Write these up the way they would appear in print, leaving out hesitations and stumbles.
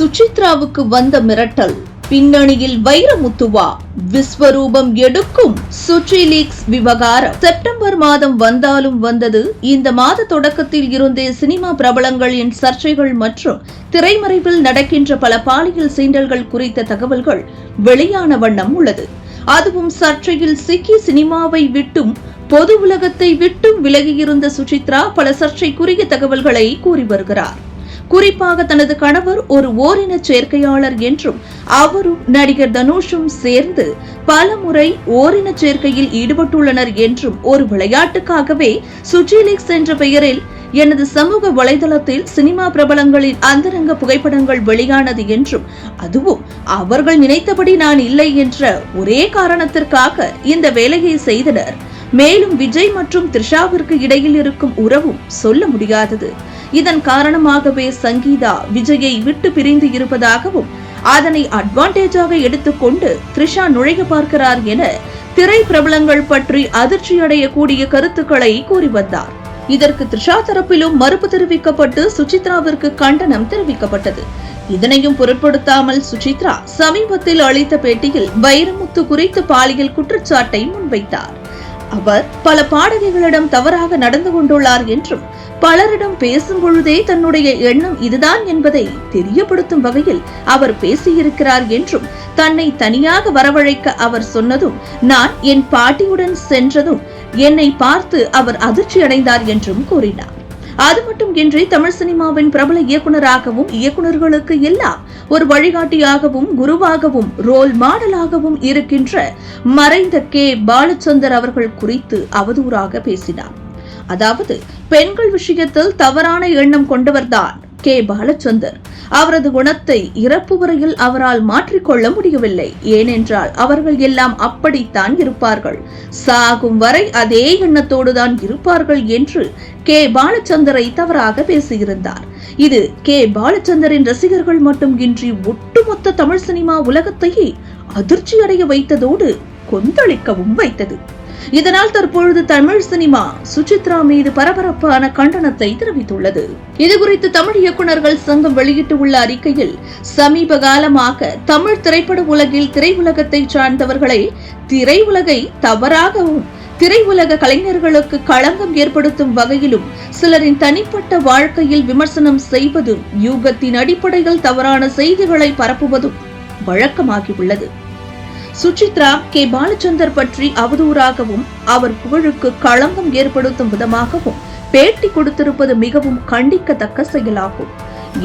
சுசித்ராவுக்கு வந்த மிரட்டல், பின்னணியில் வைரமுத்துவா, விஸ்வரூபம் எடுக்கும் சுச்சி லீக்ஸ் விவகாரம். செப்டம்பர் மாதம் வந்தாலும் வந்தது. இந்த மாத தொடக்கத்தில் இருந்தே சினிமா பிரபலங்களின் சர்ச்சைகள் மற்றும் திரைமறைவில் நடக்கின்ற பல பாலியல் சீண்டல்கள் குறித்த தகவல்கள் வெளியான வண்ணம் உள்ளது. அதுவும் சர்ச்சையில் சிக்கி சினிமாவை விட்டும் பொது உலகத்தை விட்டும் விலகியிருந்த சுசித்ரா பல சர்ச்சைக்குரிய தகவல்களை கூறி வருகிறார். குறிப்பாக தனது கணவர் ஒரு ஓரின சேர்க்கையாளர் என்றும் அவரும் நடிகர் தனுஷும் சேர்ந்து பல முறை ஓரின சேர்க்கையில் ஈடுபட்டுள்ளனர் என்றும் ஒரு விளையாட்டுக்காகவே சுச்சி லீக்ஸ் என்ற பெயரில் எனது சமூக வலைதளத்தில் சினிமா பிரபலங்களின் அந்தரங்க புகைப்படங்கள் வெளியானது என்றும் அதுவும் அவர்கள் நினைத்தபடி நான் இல்லை என்ற ஒரே காரணத்திற்காக இந்த வேலையை செய்தனர். மேலும் விஜய் மற்றும் த்ரிஷாவிற்கு இடையில் இருக்கும் உறவும் சொல்ல முடியாதது. இதன் காரணமாகவே சங்கீதா விஜயை விட்டு பிரிந்து இருப்பதாகவும் அதனை அட்வான்டேஜாக எடுத்துக்கொண்டு த்ரிஷா நுழைய பார்க்கிறார் என திரை பிரபலங்கள் பற்றி அதிர்ச்சியடையக்கூடிய கருத்துக்களை கூறி வந்தார். இதற்கு த்ரிஷா தரப்பிலும் மறுப்பு தெரிவிக்கப்பட்டு சுசித்ராவிற்கு கண்டனம் தெரிவிக்கப்பட்டது. இதனையும் பொருட்படுத்தாமல் சுசித்ரா சமீபத்தில் அளித்த பேட்டியில் வைரமுத்து குறித்து பாலியல் குற்றச்சாட்டை முன்வைத்தார். அவர் பல பாடகிகளிடம் தவறாக நடந்து கொண்டுள்ளார் என்றும் பலரிடம் பேசும் பொழுதே தன்னுடைய எண்ணம் இதுதான் என்பதை தெரியப்படுத்தும் வகையில் அவர் பேசியிருக்கிறார் என்றும் தன்னை தனியாக வரவழைக்க அவர் சொன்னதும் நான் என் பாட்டியுடன் சென்றதும் என்னை பார்த்து அவர் அதிர்ச்சி அடைந்தார் என்றும் கூறினார். அது மட்டுமின்றி தமிழ் சினிமாவின் பிரபல இயக்குநராகவும் இயக்குநர்களுக்கு எல்லாம் ஒரு வழிகாட்டியாகவும் குருவாகவும் ரோல் மாடலாகவும் இருக்கின்ற மறைந்த கே பாலச்சந்தர் அவர்கள் குறித்து அவதூறாக பேசினார். அதாவது பெண்கள் விஷயத்தில் தவறான எண்ணம் கொண்டவர்தான் கே பாலச்சந்தர். அவரது குணத்தை இறப்பு வரையில் அவரால் மாற்றிக்கொள்ள முடியவில்லை. ஏனென்றால் அவர்கள் எல்லாம் அப்படித்தான் இருப்பார்கள், சாகும் வரை அதே எண்ணத்தோடுதான் இருப்பார்கள் என்று கே பாலச்சந்தரை தவறாக பேசியிருந்தார். இது கே பாலச்சந்தரின் ரசிகர்கள் மட்டும் இன்றி ஒட்டுமொத்த தமிழ் சினிமா உலகத்தையே அதிர்ச்சி அடைய வைத்ததோடு கொந்தளிக்கவும் வைத்தது. இதனால் தற்பொழுது தமிழ் சினிமா சுசித்ரா மீது பரபரப்பான கண்டனத்தை தெரிவித்துள்ளது. இதுகுறித்து தமிழ் இயக்குநர்கள் சங்கம் வெளியிட்டுள்ள அறிக்கையில், சமீப காலமாக தமிழ் திரைப்பட உலகில் திரையுலகத்தை சார்ந்தவர்களை திரையுலகை தவறாகவும் திரையுலக கலைஞர்களுக்கு களங்கம் ஏற்படுத்தும் வகையிலும் சிலரின் தனிப்பட்ட வாழ்க்கையில் விமர்சனம் செய்வதும் யூகத்தின் அடிப்படையில் தவறான செய்திகளை பரப்புவதும் வழக்கமாகியுள்ளது. சுசித்ரா கே பாலச்சந்தர் பற்றி அவதூறாகவும் அவர் புகழுக்கு களங்கம் ஏற்படுத்தும் விதமாகவும் பேட்டி கொடுத்திருப்பது மிகவும் கண்டிக்கத்தக்க செயலாகும்.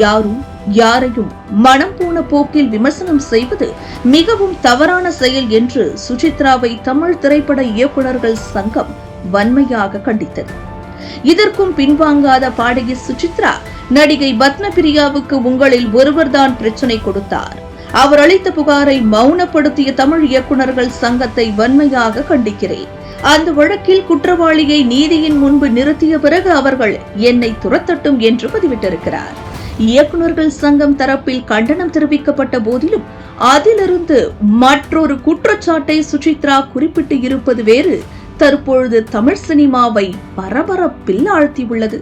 யாரும் யாரையும் மனம் போன போக்கில் விமர்சனம் செய்வது மிகவும் தவறான செயல் என்று சுசித்ராவை தமிழ் திரைப்பட இயக்குநர்கள் சங்கம் வன்மையாக கண்டித்தது. இதற்கும் பின்வாங்காத பாடகி சுசித்ரா, நடிகை பத்மபிரியாவுக்கு உங்களில் ஒருவர்தான் பிரச்சனை கொடுத்தார். அவர் அளித்த புகாரை மௌனப்படுத்திய தமிழ் இயக்குநர்கள் சங்கத்தை வன்மையாக கண்டிக்கிறேன். அந்த வழக்கில் குற்றவாளியை நீதியின் முன்பு நிறுத்திய பிறகு அவர்கள் என்னை துரத்தட்டும் என்று பதிவிட்டிருக்கிறார். இயக்குநர்கள் சங்கம் தரப்பில் கண்டனம் தெரிவிக்கப்பட்ட போதிலும் அதிலிருந்து மற்றொரு குற்றச்சாட்டை சுசித்ரா குறிப்பிட்டு இருப்பது வேறு தற்பொழுது தமிழ் சினிமாவை பரபரப்பில் ஆழ்த்தியுள்ளது.